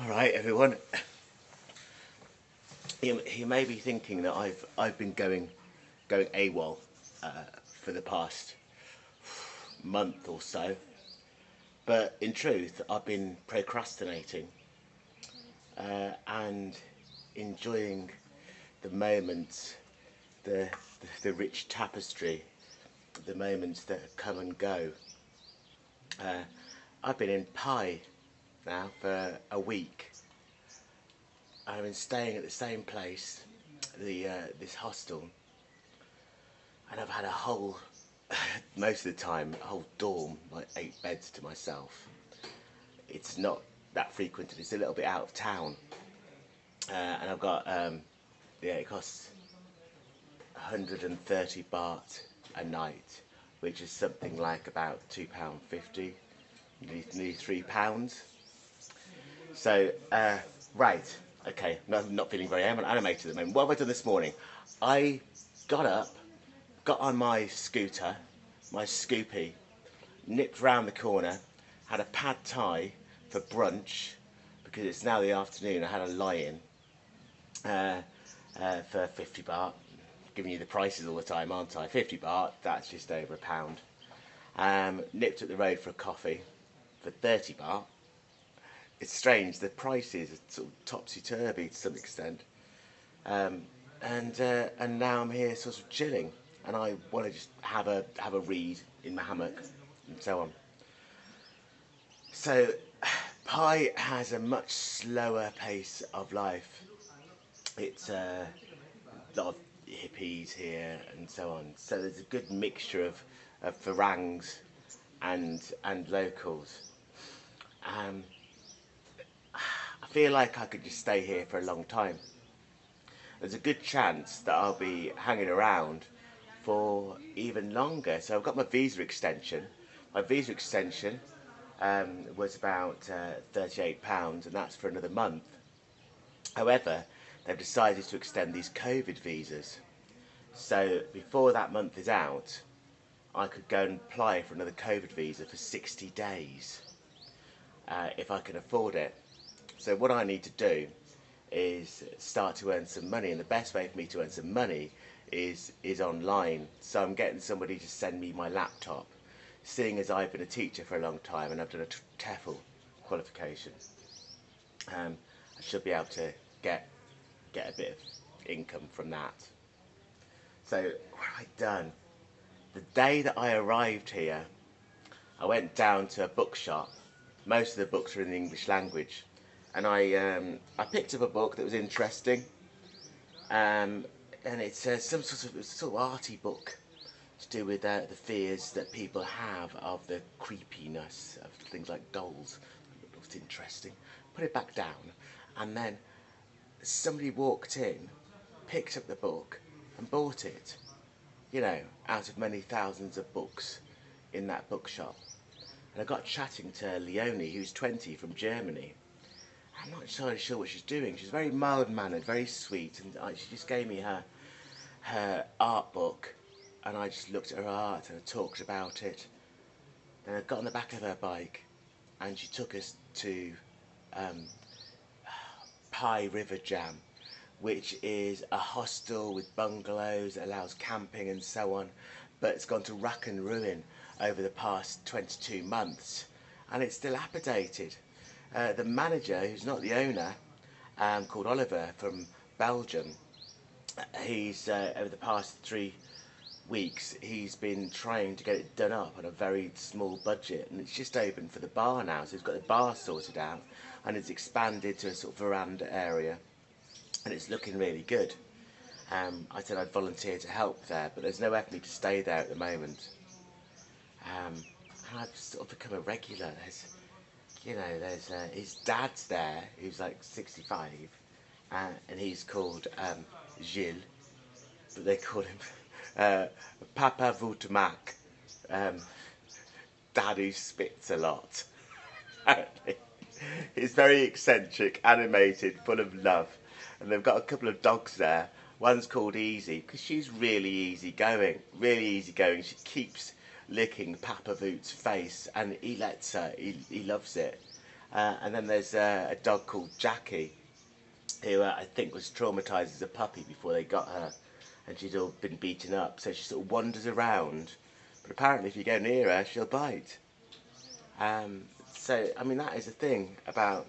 Alright everyone, you may be thinking that I've been going AWOL for the past month or so, but in truth I've been procrastinating and enjoying the moments, the rich tapestry, the moments that come and go. I've been in Pai now for a week. I've been staying at the same place, this hostel, and I've had a whole, most of the time, a whole dorm, like 8 beds to myself. It's not that frequented, it's a little bit out of town. And I've got, it costs 130 baht a night, which is something like about £2.50, nearly £3. So, right, okay, not feeling very animated at the moment. What have I done this morning? I got up, got on my scooter, my Scoopy, nipped round the corner, had a pad thai for brunch, because it's now the afternoon. I had a lie-in for 50 baht. Giving you the prices all the time, aren't I? 50 baht, that's just over £1. Nipped up the road for a coffee for 30 baht. It's strange, the prices are sort of topsy-turvy to some extent. And now I'm here sort of chilling, and I want to just have a read in my hammock and so on. So Pai has a much slower pace of life. It's a lot of hippies here and so on. So there's a good mixture of Farangs and locals. I feel like I could just stay here for a long time. There's a good chance that I'll be hanging around for even longer. So I've got my visa extension. My visa extension was about £38, and that's for another month. However, they've decided to extend these COVID visas. So before that month is out, I could go and apply for another COVID visa for 60 days, if I can afford it. So what I need to do is start to earn some money, and the best way for me to earn some money is online. So I'm getting somebody to send me my laptop, seeing as I've been a teacher for a long time and I've done a TEFL qualification. I should be able to get a bit of income from that. So what have I done? The day that I arrived here, I went down to a bookshop. Most of the books are in the English language, and I picked up a book that was interesting, and it's some sort of arty book to do with the fears that people have of the creepiness of things like dolls. It looked interesting. Put it back down, and then somebody walked in, picked up the book, and bought it. You know, out of many thousands of books in that bookshop. And I got chatting to Leonie, who's 20, from Germany. I'm not entirely sure what she's doing. She's very mild-mannered, very sweet, and she just gave me her art book, and I just looked at her art and I talked about it. Then I got on the back of her bike, and she took us to Pai River Jam, which is a hostel with bungalows that allows camping and so on, but it's gone to rack and ruin over the past 22 months, and it's dilapidated. The manager, who's not the owner, called Oliver from Belgium, he's over the past 3 weeks he's been trying to get it done up on a very small budget, and it's just open for the bar now. So he's got the bar sorted out, and it's expanded to a sort of veranda area, and it's looking really good. I said I'd volunteer to help there, but there's no way for me to stay there at the moment. And I've sort of become a regular. There's his dad's there, who's like 65, and he's called Gilles, but they call him Papa Vutmak, Dad who spits a lot. He's very eccentric, animated, full of love, and they've got a couple of dogs there. One's called Easy, because she's really easygoing, She keeps licking Papa Voot's face, and he lets her, he loves it. And then there's a dog called Jackie, who I think was traumatised as a puppy before they got her, and she's all been beaten up, so she sort of wanders around. But apparently, if you go near her, she'll bite. Um, so, I mean, that is the thing about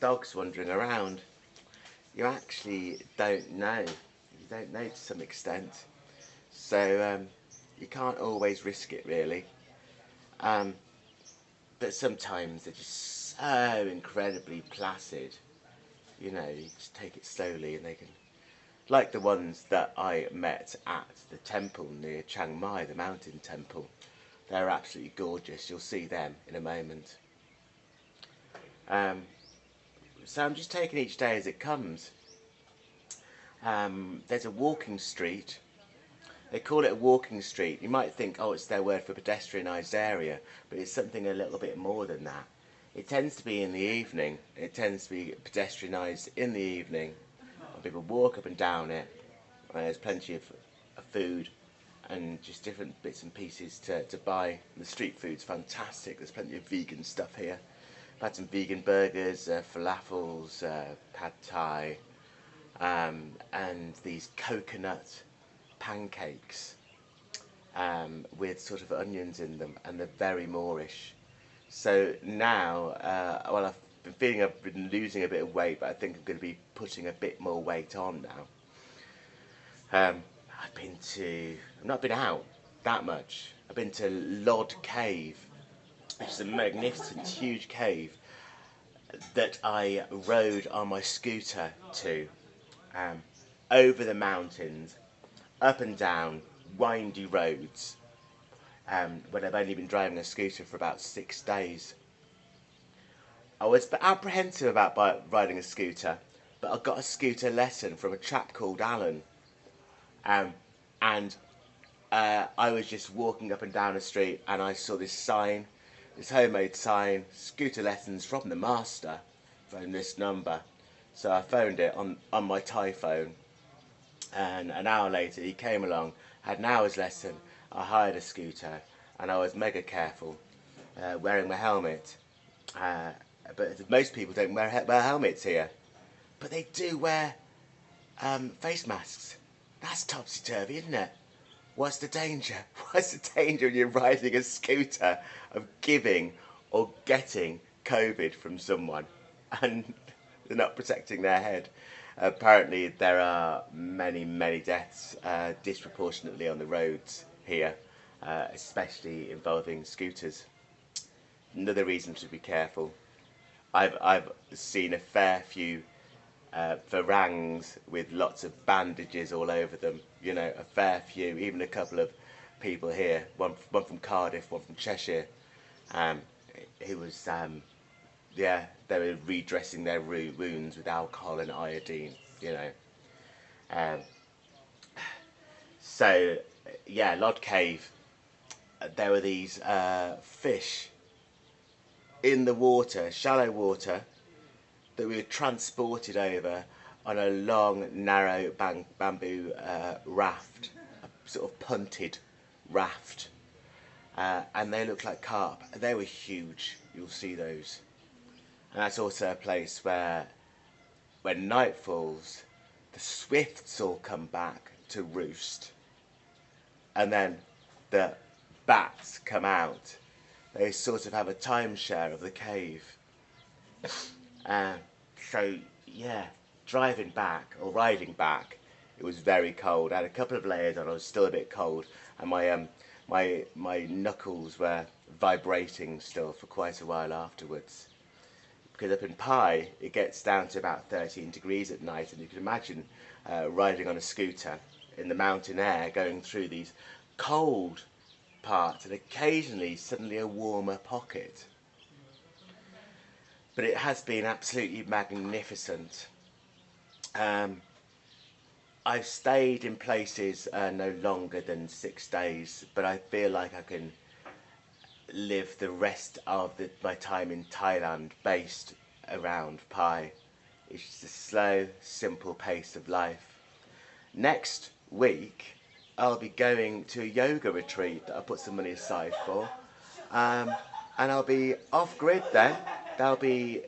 dogs wandering around. You actually don't know. You don't know to some extent. So, you can't always risk it, really. Um, but sometimes they're just so incredibly placid. You know, you just take it slowly and they can... Like the ones that I met at the temple near Chiang Mai, the mountain temple. They're absolutely gorgeous. You'll see them in a moment. So I'm just taking each day as it comes. There's a walking street. They call it a walking street. You might think, oh, it's their word for pedestrianised area, but it's something a little bit more than that. It tends to be in the evening. It tends to be pedestrianised in the evening. People walk up and down it. There's plenty of food and just different bits and pieces to buy. The street food's fantastic. There's plenty of vegan stuff here. I've had some vegan burgers, falafels, pad thai, and these coconut pancakes with sort of onions in them, and they're very Moorish. So now, well, I've been losing a bit of weight, but I think I'm going to be putting a bit more weight on now. I've not been out that much. I've been to Lod Cave, which is a magnificent, huge cave that I rode on my scooter to, over the mountains, up and down windy roads, when I've only been driving a scooter for about 6 days. I was apprehensive about riding a scooter, but I got a scooter lesson from a chap called Alan. And I was just walking up and down the street and I saw this sign, this homemade sign, scooter lessons from the master, phone this number. So I phoned it on my Thai phone, and an hour later he came along, had an hour's lesson. I hired a scooter and I was mega careful, wearing my helmet. But most people don't wear helmets here. But they do wear face masks. That's topsy-turvy, isn't it? What's the danger? What's the danger when you're riding a scooter of giving or getting COVID from someone and they're not protecting their head? Apparently there are many, many deaths disproportionately on the roads here, especially involving scooters. Another reason to be careful. I've seen a fair few varangs with lots of bandages all over them. You know, a fair few, even a couple of people here, one from Cardiff, one from Cheshire, who was, yeah, they were redressing their wounds with alcohol and iodine, you know. So, yeah, Lod Cave, there were these fish in the water, shallow water, that we were transported over on a long, narrow bamboo raft, a sort of punted raft, and they looked like carp. They were huge. You'll see those. And that's also a place where, when night falls, the swifts all come back to roost, and then the bats come out. They sort of have a timeshare of the cave. So, yeah, driving back, or riding back, it was very cold. I had a couple of layers on, I was still a bit cold, and my knuckles were vibrating still for quite a while afterwards. Because up in Pai, it gets down to about 13 degrees at night, and you can imagine riding on a scooter in the mountain air, going through these cold parts, and occasionally suddenly a warmer pocket. But it has been absolutely magnificent. I've stayed in places no longer than 6 days, but I feel like I can live the rest of my time in Thailand based around Pai. It's just a slow, simple pace of life. Next week, I'll be going to a yoga retreat that I put some money aside for, and I'll be off-grid then. there'll be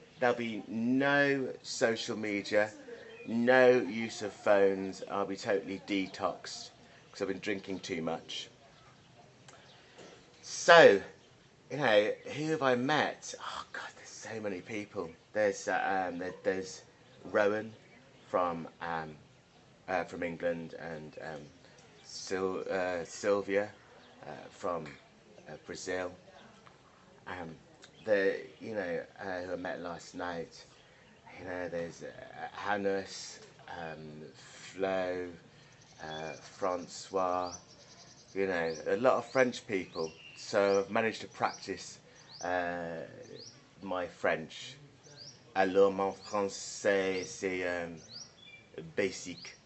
no social media, no use of phones. I'll be totally detoxed because I've been drinking too much. So, who have I met? Oh God, there's so many people. There's Rowan from England, and Sylvia from Brazil. Who I met last night. There's Hannes, Flo, Francois. A lot of French people. So I've managed to practice my French. Alors mon français c'est basic,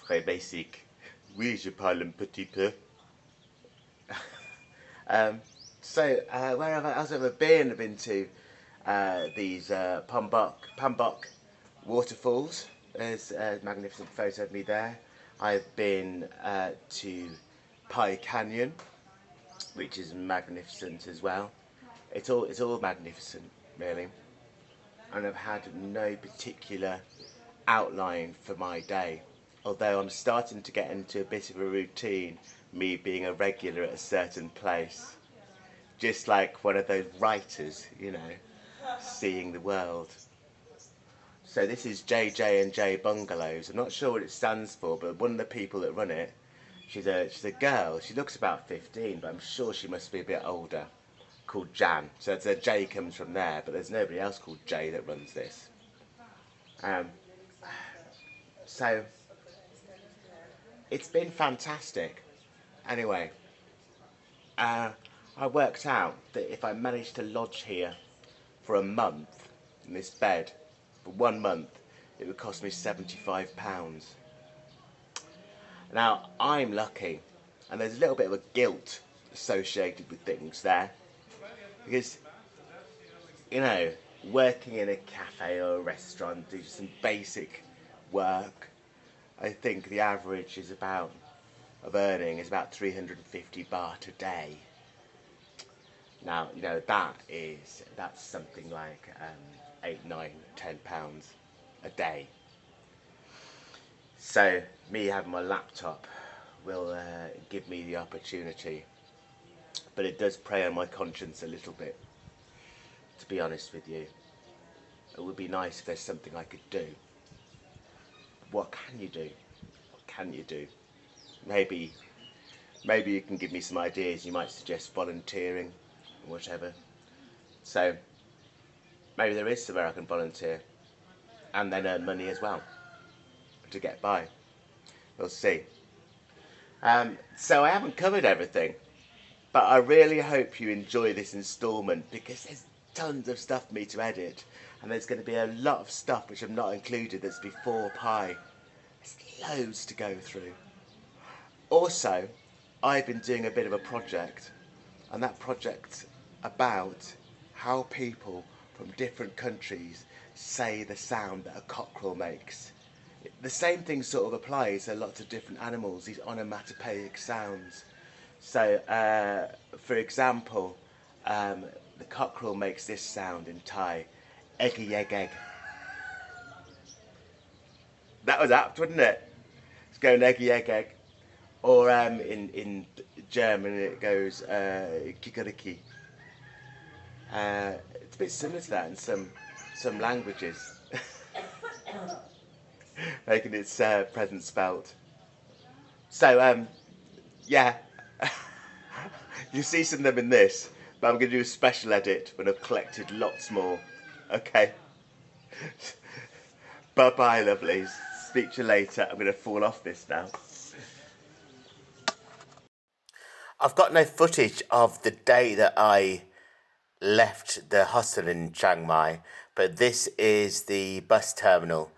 très basic. Oui, je parle un petit peu. Where else have I been? I've been to these Pambok Waterfalls. There's a magnificent photo of me there. I've been to Pai Canyon, which is magnificent as well. It's all magnificent, really. And I've had no particular outline for my day, although I'm starting to get into a bit of a routine, me being a regular at a certain place. Just like one of those writers, seeing the world. So this is JJ&J Bungalows. I'm not sure what it stands for, but one of the people that run it, she's a girl. She looks about 15, but I'm sure she must be a bit older. Called Jan. So it's a J comes from there, but there's nobody else called J that runs this. So it's been fantastic. Anyway, I worked out that if I managed to lodge here for a month in this bed, for 1 month, it would cost me £75. Now, I'm lucky, and there's a little bit of a guilt associated with things there, because, working in a cafe or a restaurant, do some basic work, I think the average of earning is about 350 baht a day. Now, that's something like £8, £9, £10 a day. So me having my laptop will give me the opportunity, but it does prey on my conscience a little bit, to be honest with you. It would be nice if there's something I could do. What can you do? What can you do? Maybe you can give me some ideas. You might suggest volunteering or whatever. So maybe there is somewhere I can volunteer and then earn money as well to get by. We'll see. So I haven't covered everything, but I really hope you enjoy this instalment, because there's tons of stuff for me to edit, and there's going to be a lot of stuff which I've not included that's before Pi. There's loads to go through. Also, I've been doing a bit of a project, and that project's about how people from different countries say the sound that a cockerel makes. The same thing sort of applies to lots of different animals, these onomatopoeic sounds. So, for example, the cockerel makes this sound in Thai, eggy egg egg. That was apt, wasn't it? It's going eggy egg egg. Or in German it goes kikariki. It's a bit similar to that in some languages. Making its present spelt. So, yeah. You see some of them in this, but I'm going to do a special edit when I've collected lots more. Okay. Bye-bye, lovelies. Speak to you later. I'm going to fall off this now. I've got no footage of the day that I left the hostel in Chiang Mai, but this is the bus terminal.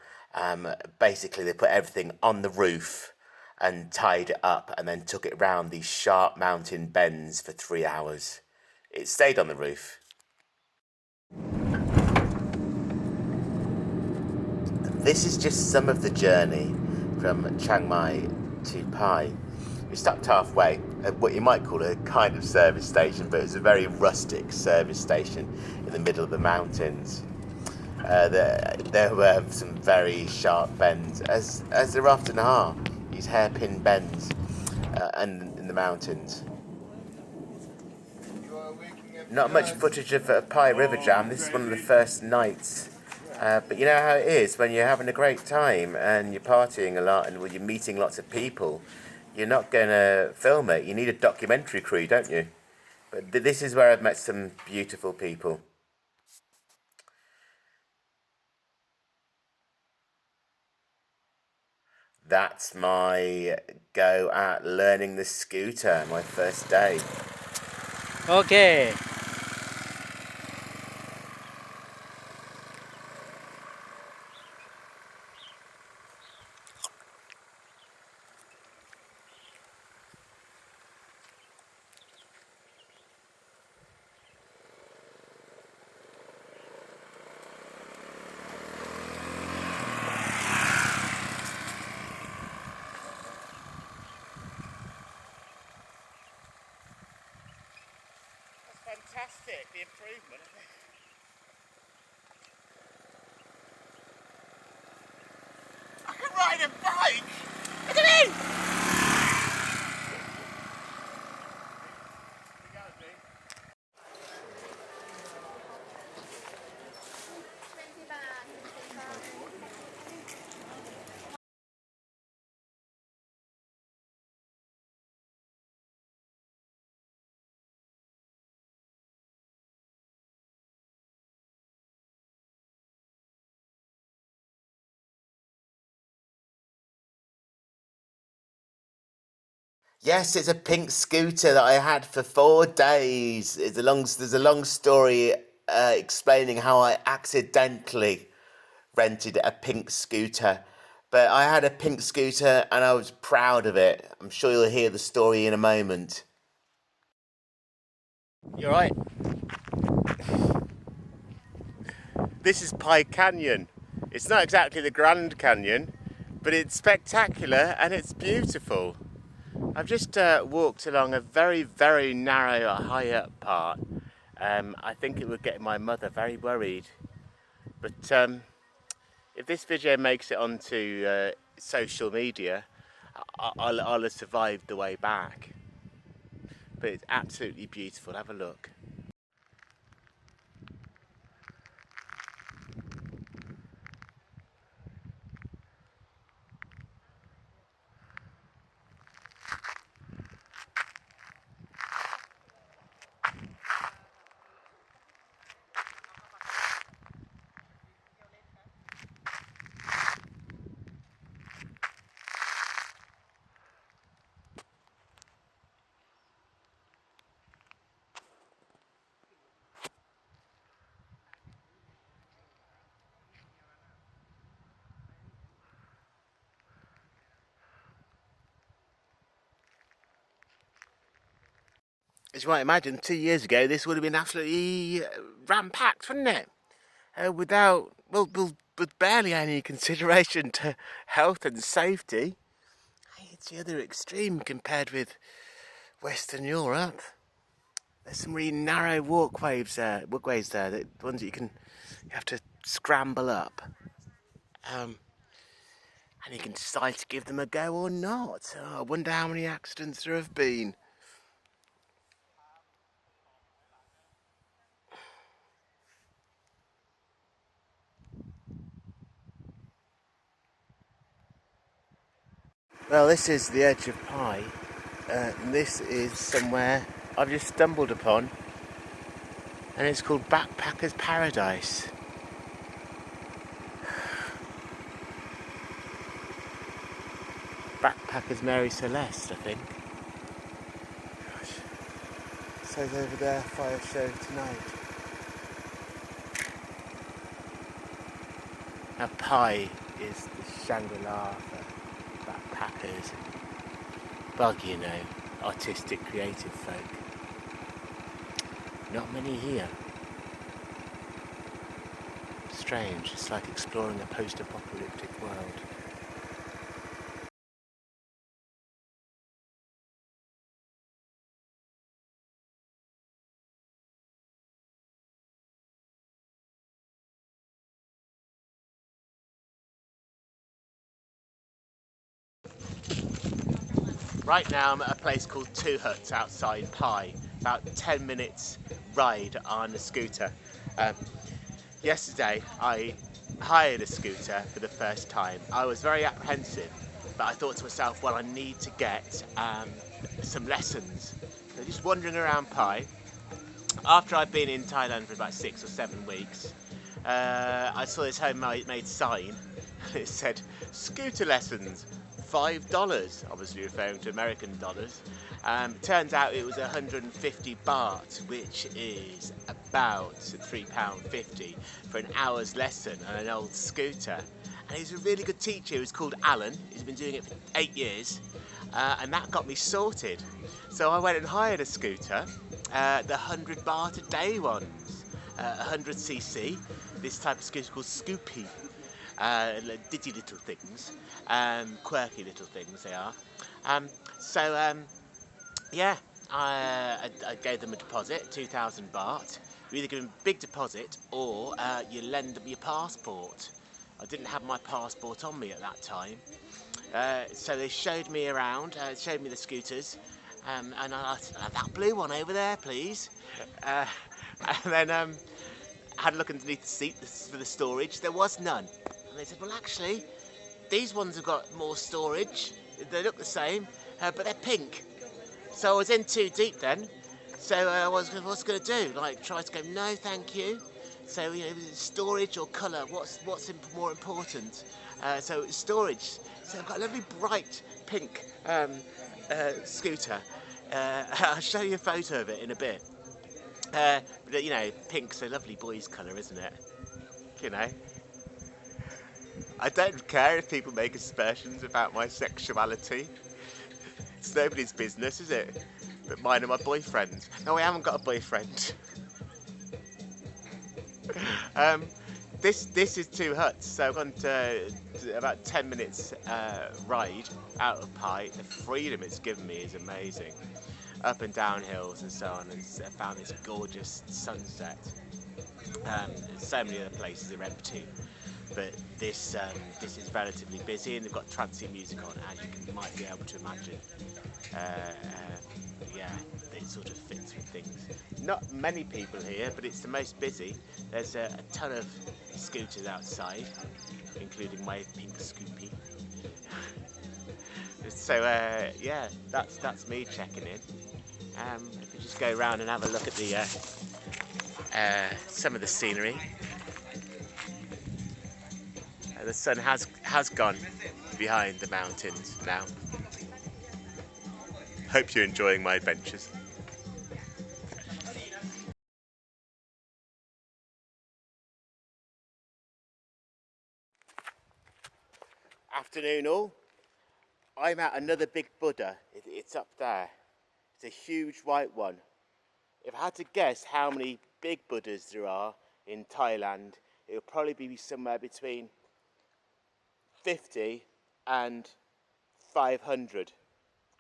Basically, they put everything on the roof and tied it up and then took it round these sharp mountain bends for 3 hours. It stayed on the roof. This is just some of the journey from Chiang Mai to Pai. We stopped halfway at what you might call a kind of service station, but it was a very rustic service station in the middle of the mountains. There were some very sharp bends, as there often are, these hairpin bends and in the mountains. Not much footage of Pai River Jam. This is one of the first nights. But you know how it is when you're having a great time and you're partying a lot and you're meeting lots of people. You're not going to film it. You need a documentary crew, don't you? But this is where I've met some beautiful people. That's my go at learning the scooter, my first day. Okay. Fantastic, the improvement. I can ride a bike! Look at me! Yes, it's a pink scooter that I had for 4 days. There's a long story explaining how I accidentally rented a pink scooter. But I had a pink scooter and I was proud of it. I'm sure you'll hear the story in a moment. You're right. This is Pai Canyon. It's not exactly the Grand Canyon, but it's spectacular and it's beautiful. I've just walked along a very, very narrow, high up part. I think it would get my mother very worried. But if this video makes it onto social media, I'll have survived the way back. But it's absolutely beautiful. Have a look. As you might imagine, 2 years ago, this would have been absolutely ram-packed, wouldn't it? With barely any consideration to health and safety. It's the other extreme compared with Western Europe. There's some really narrow walkways there, the ones that you have to scramble up. And you can decide to give them a go or not. Oh, I wonder how many accidents there have been. Well, this is the edge of Pai. This is somewhere I've just stumbled upon, and it's called Backpackers Paradise. Backpackers Mary Celeste, I think. Gosh. It says over there, fire show tonight. Now Pai is the Shangri-La for backpackers, bug, you know, artistic, creative folk. Not many here. Strange, it's like exploring a post-apocalyptic world. Right now I'm at a place called Two Huts outside Pai, about 10 minutes ride on a scooter. Um, Yesterday I hired a scooter for the first time. I was very apprehensive, but I thought to myself, well, I need to get some lessons. So just wandering around Pai. After I've been in Thailand for about 6 or 7 weeks, I saw this homemade sign. It said scooter lessons, $5, obviously referring to American dollars. Turns out it was 150 baht, which is about £3.50 for an hour's lesson on an old scooter. And he's a really good teacher. He was called Alan. He's been doing it for 8 years, and that got me sorted. So I went and hired a scooter, the 100 baht a day ones, 100cc. This type of scooter called Scoopy. Ditty little things, quirky little things they are. So yeah, I gave them a deposit, 2,000 baht. You either give them a big deposit or you lend them your passport. I didn't have my passport on me at that time. So they showed me around, showed me the scooters, and I said, that blue one over there, please. And then had a look underneath the seat for the storage. There was none. And they said, well, actually, these ones have got more storage. They look the same, but they're pink. So I was in too deep then. So I was going to do? Like, try to go, no, thank you. So, you know, storage or colour, what's more important? So it was storage. So I've got a lovely bright pink scooter. I'll show you a photo of it in a bit. But, you know, pink's a lovely boy's colour, isn't it? You know. I don't care if people make aspersions about my sexuality. It's nobody's business, is it? But mine and my boyfriend. No, I haven't got a boyfriend. This is Two Huts, so I've gone to about 10 minutes ride out of Pai. The freedom it's given me is amazing. Up and down hills and so on, and I found this gorgeous sunset. So many other places are empty, but this is relatively busy, and they've got trancey music on, as you might be able to imagine. Yeah, it sort of fits with things. Not many people here, but it's the most busy. There's a ton of scooters outside, including my pink Scoopy. So yeah, that's me checking in. If we just go around and have a look at the some of the scenery. The sun has gone behind the mountains now. Hope you're enjoying my adventures. Afternoon all. I'm at another big Buddha. It's up there. It's a huge white one. If I had to guess how many big Buddhas there are in Thailand, it would probably be somewhere between 50 and 500.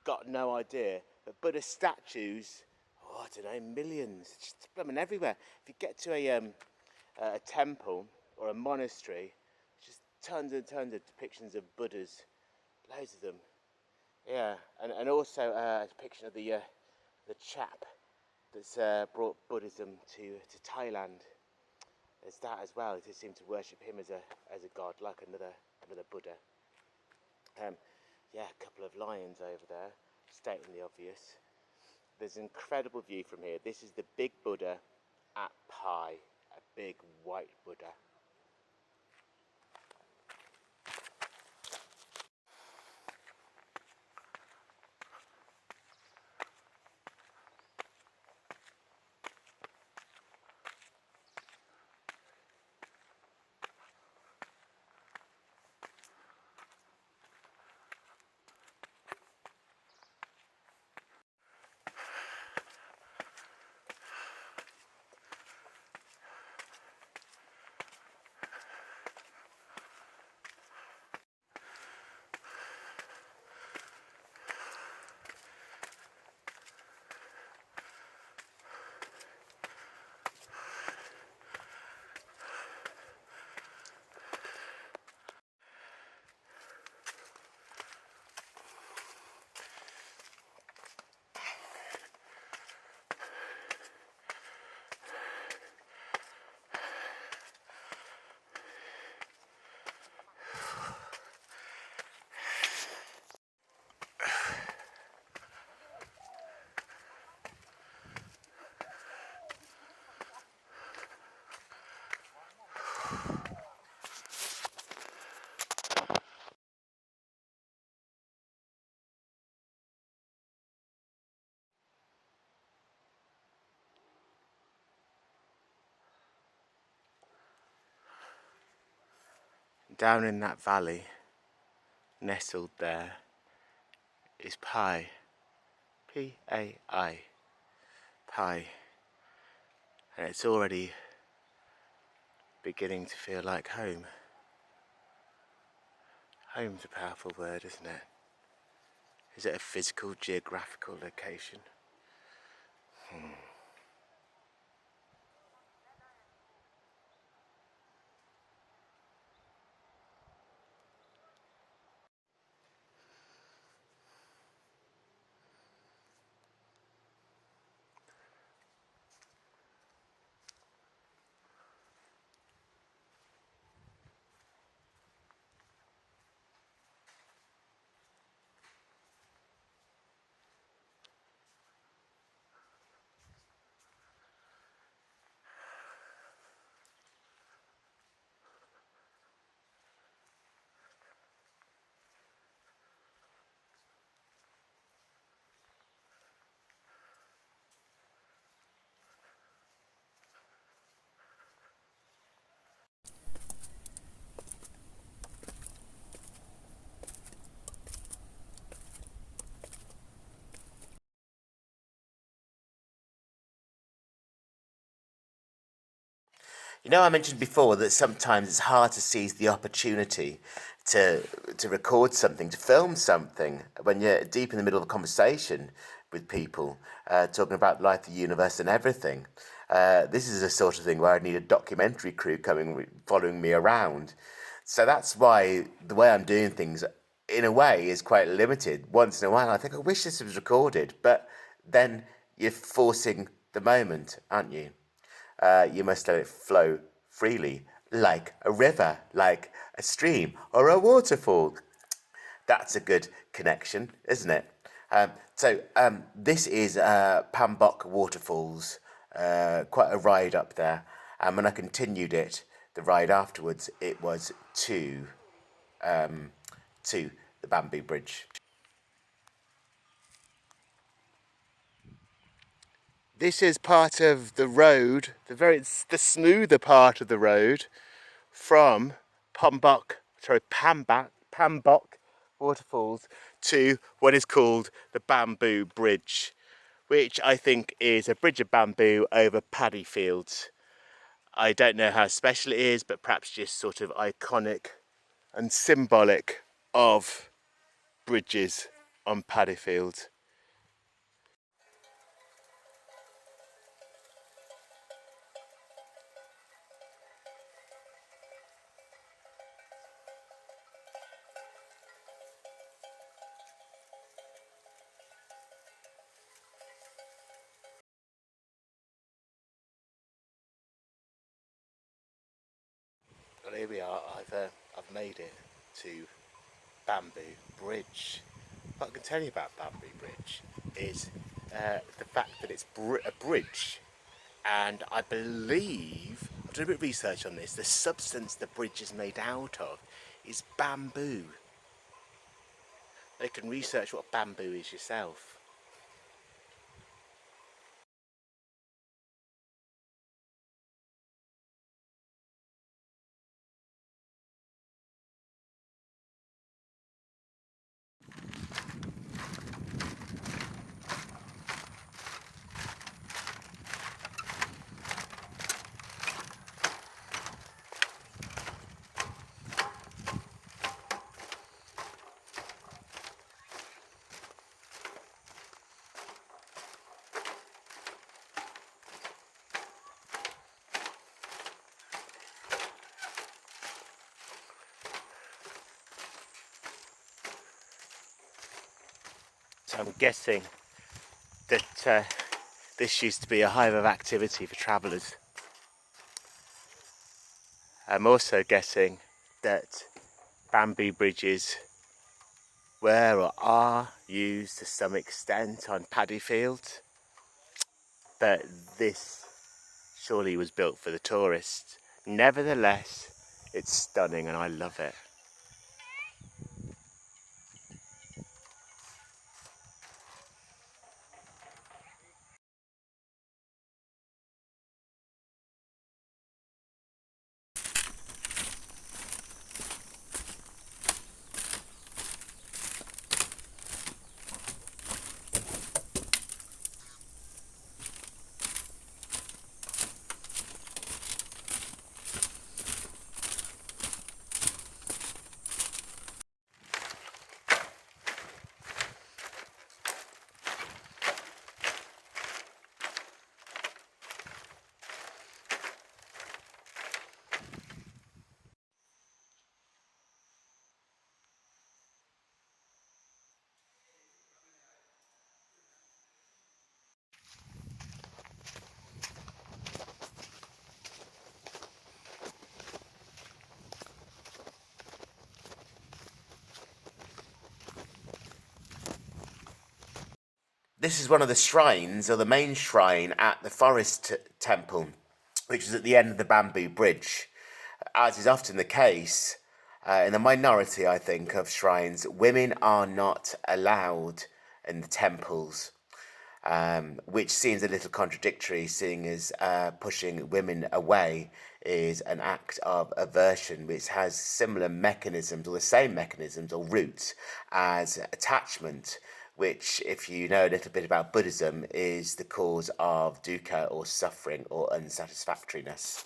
Got no idea. But Buddha statues, I don't know, millions. It's just blooming everywhere. If you get to a temple or a monastery, just tons and tons of depictions of Buddhas, loads of them. Yeah, and also a depiction of the chap that's brought Buddhism to Thailand. There's that as well. They seem to worship him as a god, like another Buddha. Yeah, a couple of lions over there, stating the obvious. There's an incredible view from here. This is the big Buddha at Pai, a big white Buddha. down in that valley, nestled there, is Pai. P-A-I. Pai. And it's already beginning to feel like home. Home's a powerful word, isn't it? Is it a physical, geographical location? You know, I mentioned before that sometimes it's hard to seize the opportunity to record something, to film something when you're deep in the middle of a conversation with people, talking about life, the universe, and everything. This is the sort of thing where I need a documentary crew following me around. So that's why the way I'm doing things, in a way, is quite limited. Once in a while, I think I wish this was recorded, but then you're forcing the moment, aren't you? You must let it flow freely, like a river, like a stream, or a waterfall. That's a good connection, isn't it? This is Pambok Waterfalls, quite a ride up there. And when I continued the ride afterwards, it was to the Bamboo Bridge. This is part of the road, the smoother part of the road from Pambok Waterfalls to what is called the Bamboo Bridge, which I think is a bridge of bamboo over paddy fields. I don't know how special it is, but perhaps just sort of iconic and symbolic of bridges on paddy fields. Well, here we are. I've made it to Bamboo Bridge. What I can tell you about Bamboo Bridge is the fact that it's a bridge, and I believe I've done a bit of research on this. The substance the bridge is made out of is bamboo. You can research what bamboo is yourself. So I'm guessing that this used to be a hive of activity for travellers. I'm also guessing that bamboo bridges were or are used to some extent on paddy fields, but this surely was built for the tourists. Nevertheless, it's stunning and I love it. This is one of the shrines, or the main shrine at the forest temple, which is at the end of the bamboo bridge. As is often the case, in the minority, I think, of shrines, women are not allowed in the temples, which seems a little contradictory, seeing as pushing women away is an act of aversion, which has similar mechanisms, or the same mechanisms or roots as attachment, which, if you know a little bit about Buddhism, is the cause of dukkha, or suffering, or unsatisfactoriness.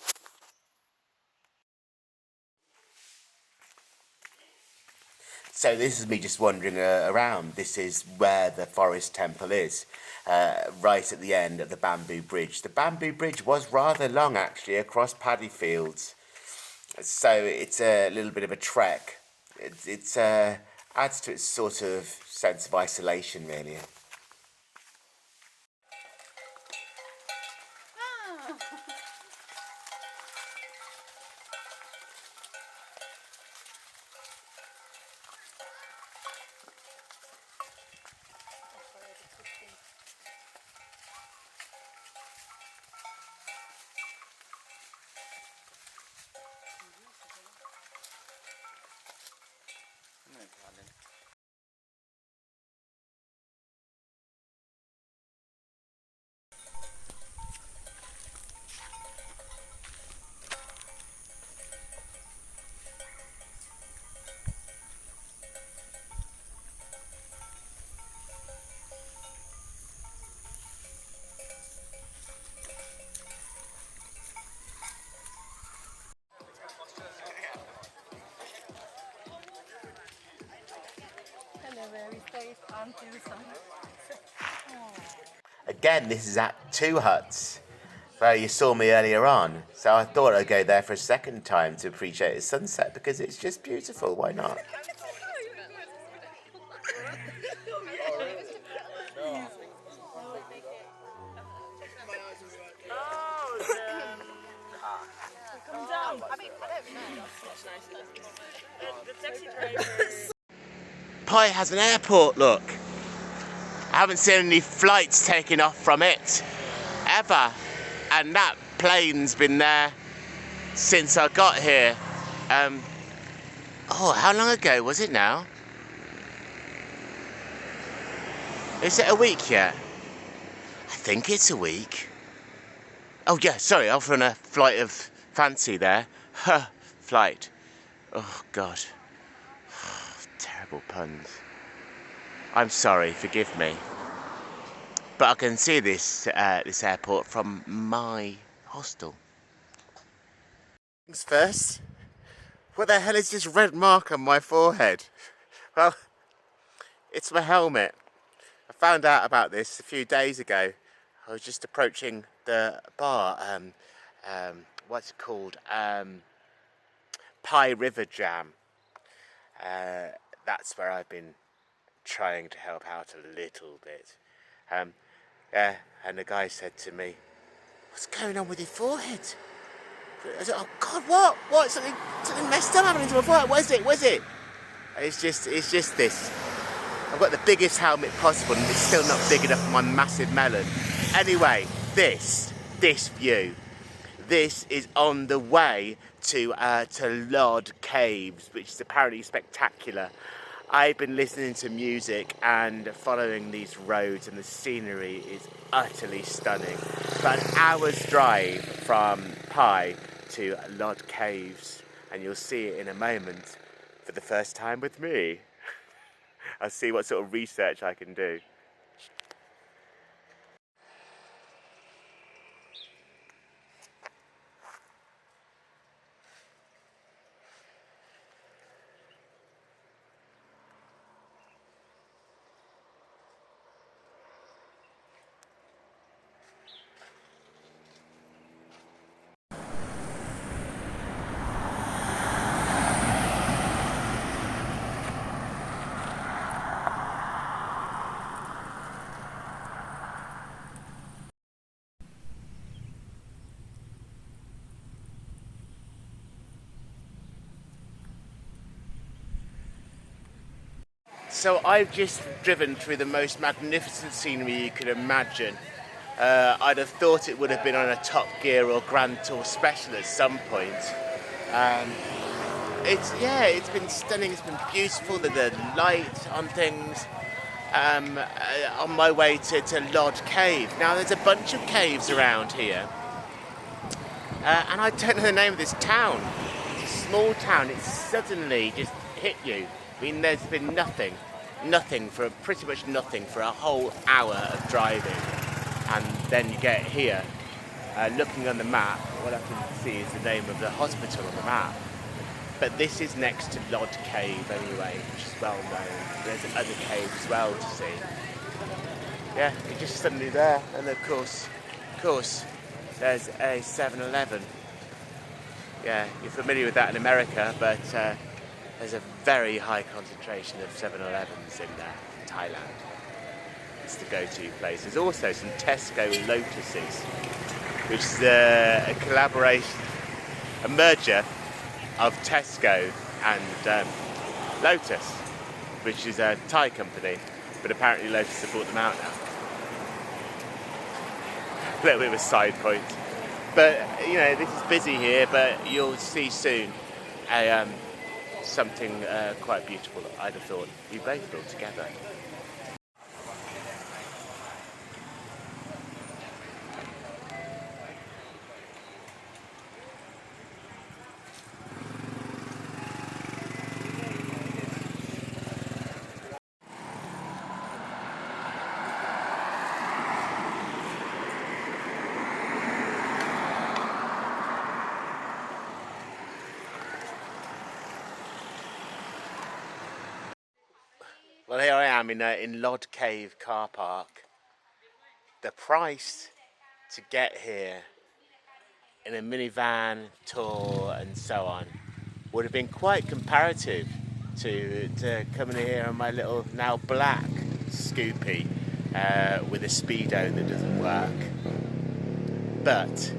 So this is me just wandering around. This is where the forest temple is, right at the end of the bamboo bridge. The bamboo bridge was rather long, actually, across paddy fields. So it's a little bit of a trek. It adds to its sort of sense of isolation, really. Again, this is at Two Huts, where you saw me earlier on. So I thought I'd go there for a second time to appreciate the sunset, because it's just beautiful. Why not? Pai has an airport, look. I haven't seen any flights taking off from it, ever. And that plane's been there since I got here. Oh, how long ago was it now? Is it a week yet? I think it's a week. Oh yeah, sorry, off on a flight of fancy there. Flight. Oh God. Terrible puns. I'm sorry, forgive me. But I can see this this airport from my hostel. Things first. What the hell is this red mark on my forehead? Well, it's my helmet. I found out about this a few days ago. I was just approaching the bar. What's it called? Pai River Jam. That's where I've been trying to help out a little bit. And the guy said to me, "What's going on with your forehead?" I said, "Oh God, what? What? Something messed up happening to my forehead. What is it? And it's just this. I've got the biggest helmet possible, and it's still not big enough for my massive melon. Anyway, this view. This is on the way to Lod Caves, which is apparently spectacular. I've been listening to music and following these roads, and the scenery is utterly stunning. About an hour's drive from Pai to Lod Caves, and you'll see it in a moment for the first time with me. I'll see what sort of research I can do. So I've just driven through the most magnificent scenery you could imagine. I'd have thought it would have been on a Top Gear or Grand Tour special at some point. It's been stunning. It's been beautiful. The light on things. On my way to Lodge Cave. Now there's a bunch of caves around here, and I don't know the name of this town. It's a small town. It's suddenly just hit you. I mean, there's been pretty much nothing for a whole hour of driving, and then you get here. Looking on the map, what I can see is the name of the hospital on the map. But this is next to Lodge Cave anyway, which is well known. There's other caves as well to see. Yeah, it's just suddenly there. And of course, there's a 7-Eleven. Yeah, you're familiar with that in America, but there's a very high concentration of 7-Elevens in Thailand. It's the go-to place. There's also some Tesco Lotuses, which is a collaboration, a merger of Tesco and Lotus, which is a Thai company, but apparently Lotus have bought them out now. A little bit of a side point. But, you know, this is busy here, but you'll see soon something quite beautiful, I'd have thought. We both feel together. Well, here I am in Lodge Cave car park. The price to get here in a minivan tour and so on would have been quite comparative to coming here on my little now black Scoopy with a speedo that doesn't work. But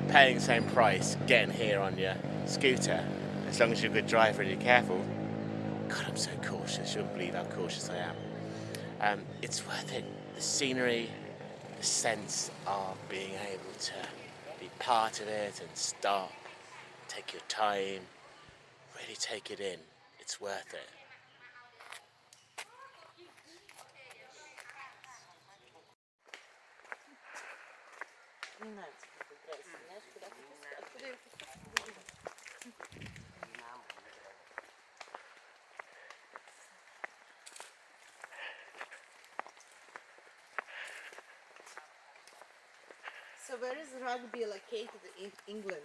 paying the same price getting here on your scooter, as long as you're a good driver and you're careful. God, I'm so cautious. You wouldn't believe how cautious I am. It's worth it. The scenery, the sense of being able to be part of it and stop, take your time, really take it in. It's worth it. So where is rugby located in England?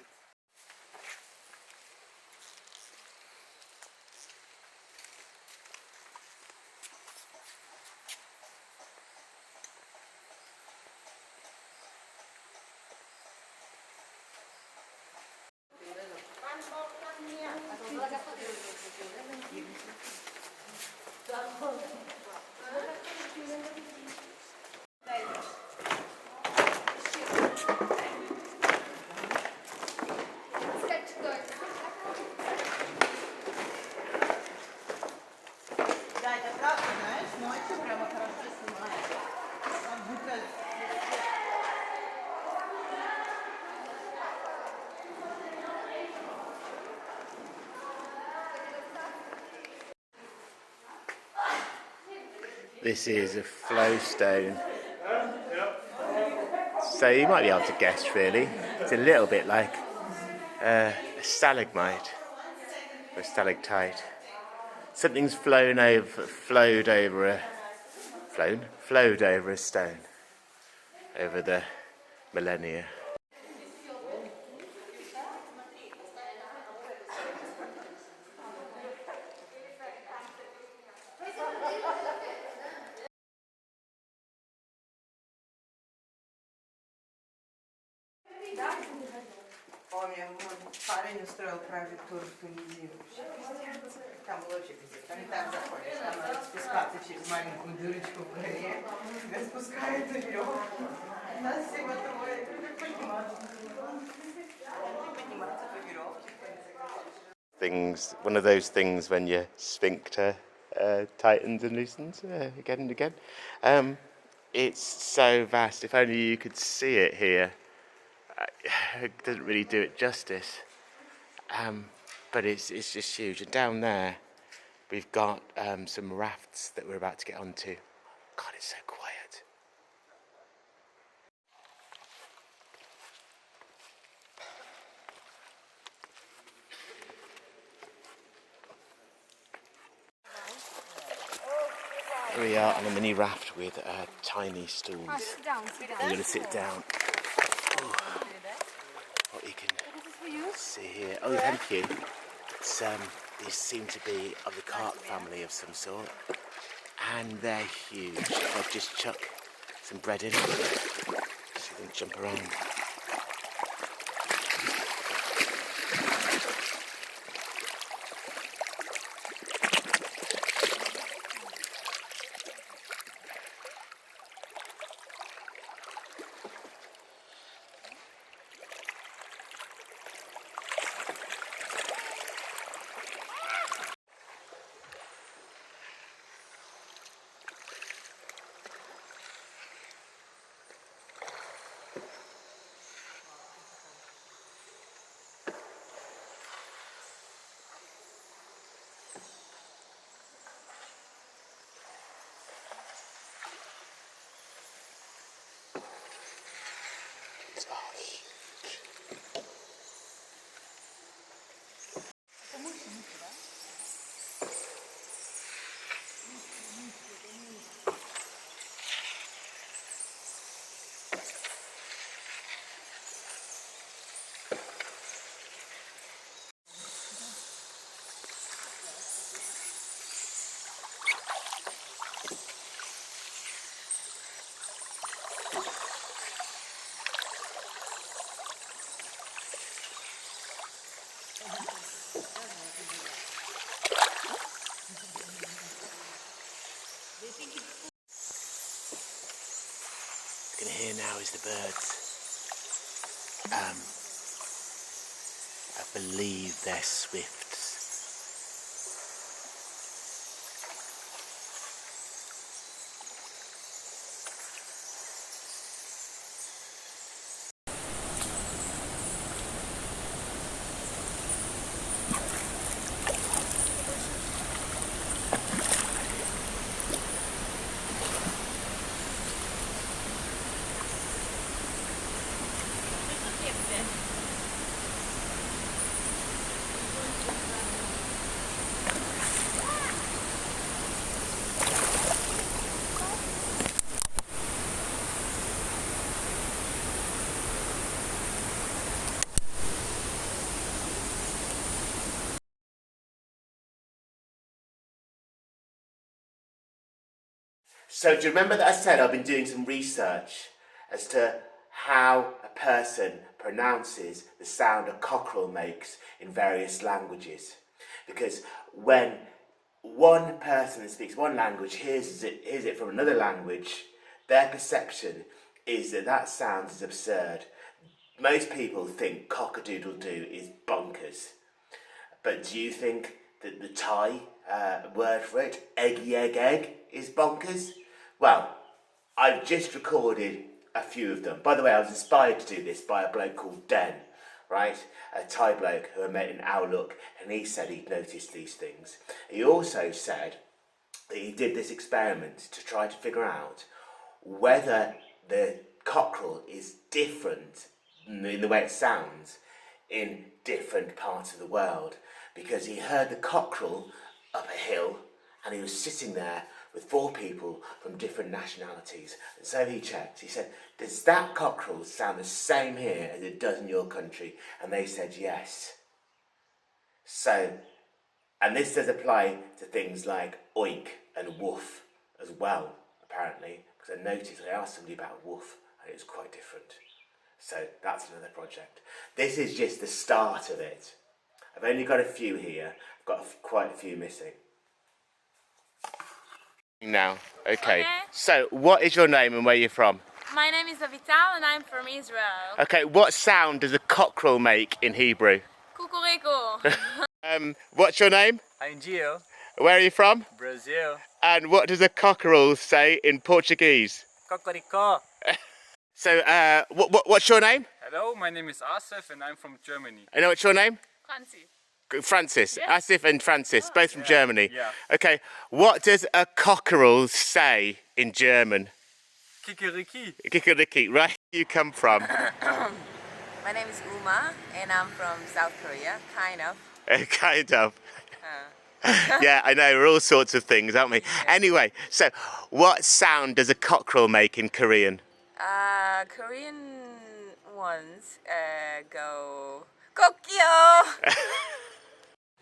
This is a flowstone. So you might be able to guess really. It's a little bit like a stalagmite or a stalactite. Something's flowed over a stone over the millennia. Он парень устроил private tour в Тунизию. Там было очень красиво. Там не так заходишь, там надо спускаться через маленькую дырочку в горе. Тебя спускают наверх. Нас всего трое. Подниматься по веревке. Things, one of those things when your sphincter tightens and loosens again and again. It's so vast. If only you could see it here. It doesn't really do it justice. But it's just huge. And down there, we've got some rafts that we're about to get onto. God, it's so quiet. Here we are on a mini raft with tiny stools. Sit down, sit down. We're going to sit down. Oh, what you can see here. Oh, thank you. It's, these seem to be of the carp family of some sort. And they're huge. I'll just chuck some bread in so they can jump around. You can hear now is the birds. I believe they're swifts. So do you remember that I said I've been doing some research as to how a person pronounces the sound a cockerel makes in various languages? Because when one person that speaks one language hears it from another language, their perception is that that sound is absurd. Most people think cock-a-doodle-doo is bonkers. But do you think that the Thai word for it, eggy egg egg, is bonkers? Well, I've just recorded a few of them. By the way, I was inspired to do this by a bloke called Den, right? A Thai bloke who I met in Outlook, and he said he'd noticed these things. He also said that he did this experiment to try to figure out whether the cockerel is different in the way it sounds in different parts of the world, because he heard the cockerel up a hill and he was sitting there with 4 people from different nationalities, and so he checked. He said, does that cockerel sound the same here as it does in your country? And they said yes. So, and this does apply to things like oink and woof as well, apparently, because I noticed I asked somebody about woof and it was quite different. So that's another project. This is just the start of it. I've only got a few here. I've got quite a few missing. Now, okay. So, what is your name and where you're from? My name is Avital and I'm from Israel. Okay, what sound does a cockerel make in Hebrew? Kukuriko. What's your name? I'm Gio. Where are you from? Brazil. And what does a cockerel say in Portuguese? Cocorico. So, what's your name? Hello, my name is Asif and I'm from Germany. I know what's your name? Francie. Francis. Yes. Asif and Francis, both from Germany. Yeah. Okay, what does a cockerel say in German? Kikeriki. Kikeriki, right? You come from? My name is Uma and I'm from South Korea, kind of. Kind of. Yeah, I know, we're all sorts of things, aren't we? Anyway, so what sound does a cockerel make in Korean? Korean ones go Kokyo.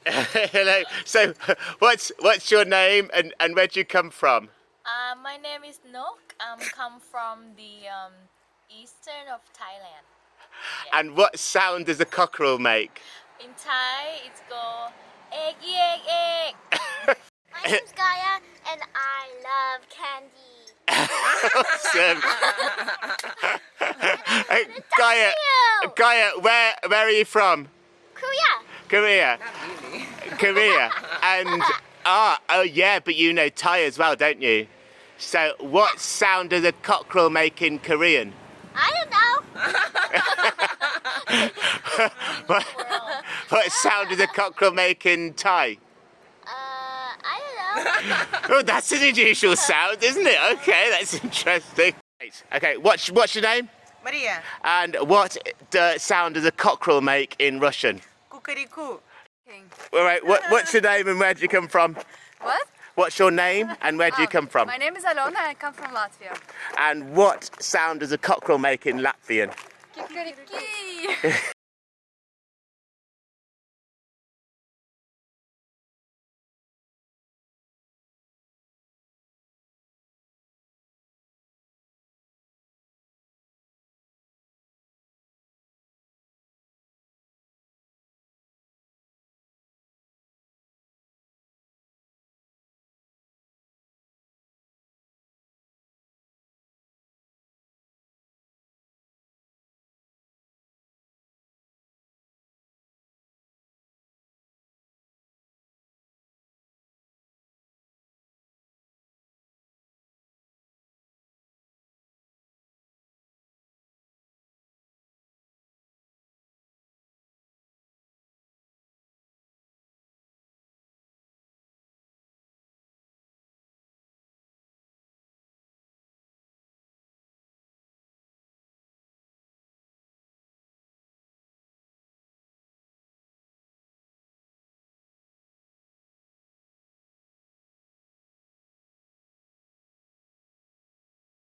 Hello. So, what's your name and where do you come from? My name is Nok. I'm come from the eastern of Thailand. And what sound does a cockerel make? In Thai, it's go egg, egg, egg. My name's Gaia and I love candy. Awesome. Gaia, where are you from? Korea. Korea. Not really. Korea. And oh yeah, but you know Thai as well, don't you? So, what sound does a cockerel make in Korean? I don't know. What sound does a cockerel make in Thai? I don't know. Oh, that's an unusual sound, isn't it? Okay, that's interesting. Okay, what's your name? Maria. And what sound does a cockerel make in Russian? Kukariku. All right, what's your name and where do you come from? What? What's your name and where do you come from? My name is Alona and I come from Latvia. And what sound does a cockerel make in Latvian? Kikeriki.